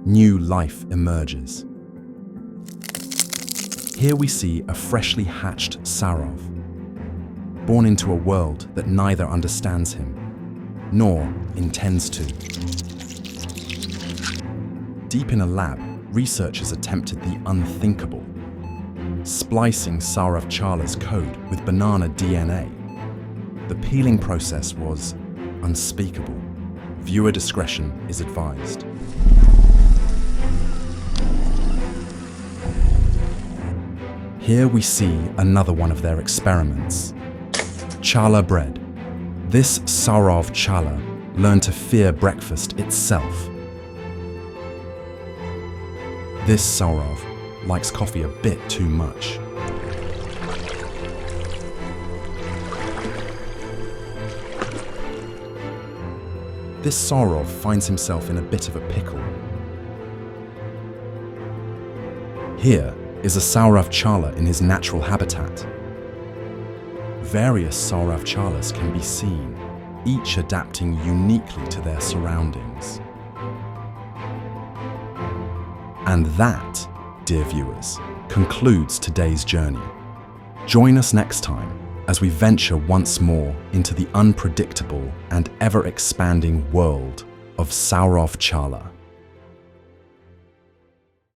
new life emerges. Here we see a freshly hatched Saurav, born into a world that neither understands him nor intends to. Deep in a lab, researchers attempted the unthinkable, splicing Saurav Chala's code with banana DNA. The peeling process was unspeakable. Viewer discretion is advised. Here we see another one of their experiments. Chala bread. This Saurav Chala learned to fear breakfast itself. This Saurav likes coffee a bit too much. This Saurav finds himself in a bit of a pickle. Here is a Saurav Chala in his natural habitat. Various Saurav Chalas can be seen, each adapting uniquely to their surroundings. And that, dear viewers, concludes today's journey. Join us next time as we venture once more into the unpredictable and ever-expanding world of Saurav Chala.